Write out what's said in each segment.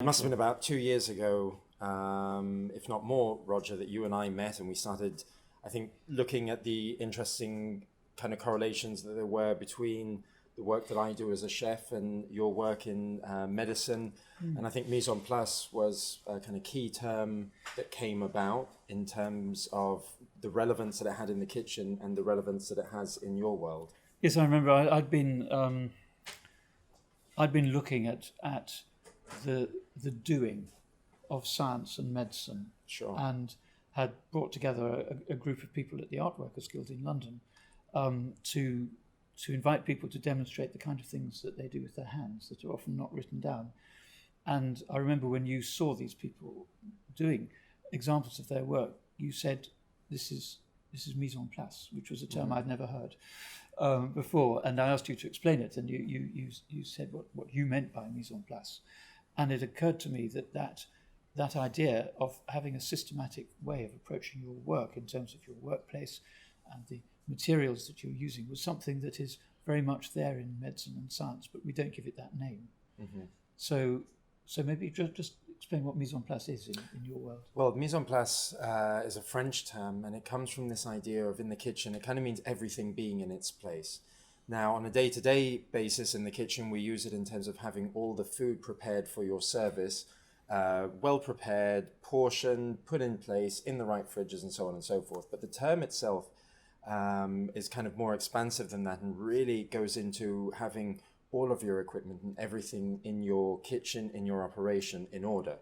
must have been about 2 years ago, if not more, Roger, that you and I met, and we started, I think, looking at the interesting kind of correlations that there were between the work that I do as a chef and your work in medicine. And I think mise en place was a kind of key term that came about in terms of the relevance that it had in the kitchen and the relevance that it has in your world. Yes, I remember I'd been looking at the doing of science and medicine, Sure. and had brought together a group of people at the Art Workers Guild in London to invite people to demonstrate the kind of things that they do with their hands that are often not written down. And I remember when you saw these people doing examples of their work, you said, this is mise en place, which was a term I'd never heard before. And I asked you to explain it, and you said what you meant by mise en place. And it occurred to me that idea of having a systematic way of approaching your work in terms of your workplace and the materials that you're using was something that is very much there in medicine and science, but we don't give it that name. Mm-hmm. So maybe just explain what mise en place is in your world. Well, mise en place is a French term, and it comes from this idea of in the kitchen, it kind of means everything being in its place. Now, on a day-to-day basis in the kitchen, we use it in terms of having all the food prepared for your service, well prepared, portioned, put in place, in the right fridges, and so on and so forth. But the term itself is kind of more expansive than that, and really goes into having all of your equipment and everything in your kitchen, in your operation, in order.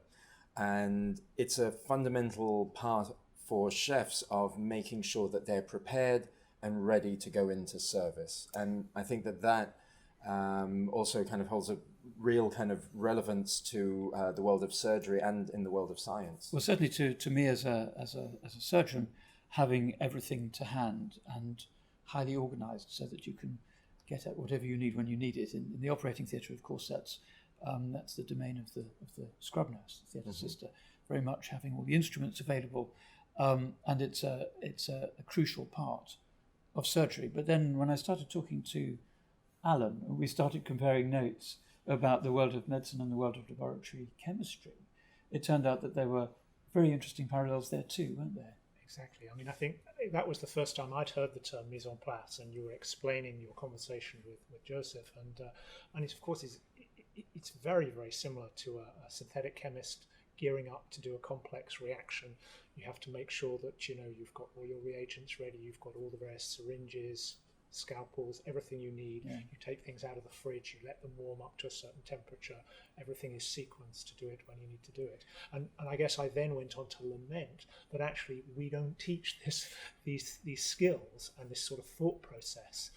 And it's a fundamental part for chefs of making sure that they're prepared and ready to go into service. And I think that also kind of holds a real kind of relevance to the world of surgery and in the world of science. Well, certainly to me as a surgeon, having everything to hand and highly organized so that you can get at whatever you need when you need it. In the operating theatre, of course, that's the domain of the scrub nurse, the theatre sister, very much having all the instruments available, and it's a crucial part of surgery. But then when I started talking to Alan, we started comparing notes about the world of medicine and the world of laboratory chemistry. It turned out that there were very interesting parallels there too, weren't there? Exactly. I mean, I think that was the first time I'd heard the term mise en place, and you were explaining your conversation with Joseph, and it's, of course, it's very, very similar to a synthetic chemist gearing up to do a complex reaction. You have to make sure that you've got all your reagents ready, you've got all the various syringes, scalpels, everything you need. Yeah. You take things out of the fridge, you let them warm up to a certain temperature. Everything is sequenced to do it when you need to do it. And I guess I then went on to lament that actually we don't teach these skills and this sort of thought process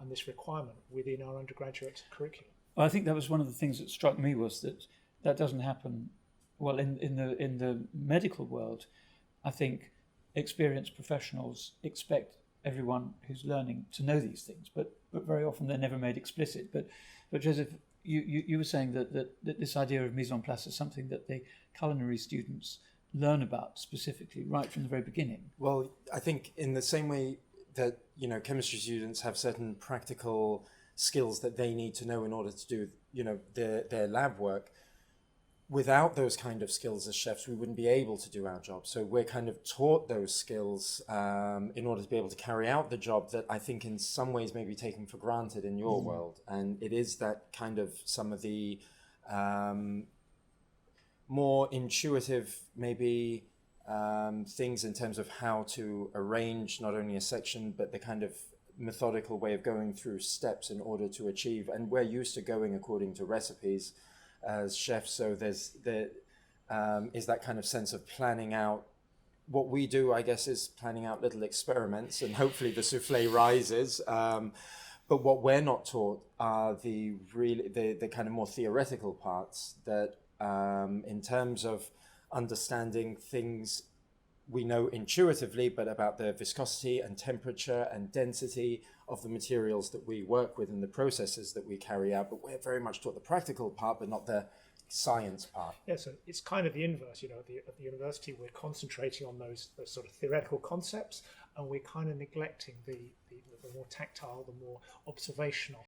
and this requirement within our undergraduate curriculum. Well, I think that was one of the things that struck me, was that doesn't happen. Well, in the medical world, I think experienced professionals expect everyone who's learning to know these things, but very often they're never made explicit. But Joseph, you were saying that this idea of mise en place is something that the culinary students learn about specifically right from the very beginning. Well, I think in the same way that chemistry students have certain practical skills that they need to know in order to do their lab work. Without those kind of skills as chefs, we wouldn't be able to do our job. So we're kind of taught those skills in order to be able to carry out the job that I think in some ways may be taken for granted in your world. And it is that kind of some of the more intuitive maybe things in terms of how to arrange not only a section, but the kind of methodical way of going through steps in order to achieve. And we're used to going according to recipes as chefs, so is that kind of sense of planning out. What we do, I guess, is planning out little experiments, and hopefully the souffle rises. But what we're not taught are the kind of more theoretical parts that, in terms of understanding things we know intuitively, but about the viscosity and temperature and density of the materials that we work with and the processes that we carry out. But we're very much taught the practical part, but not the science part. Yeah, so it's kind of the inverse. At the university, we're concentrating on those sort of theoretical concepts, and we're kind of neglecting the more tactile, the more observational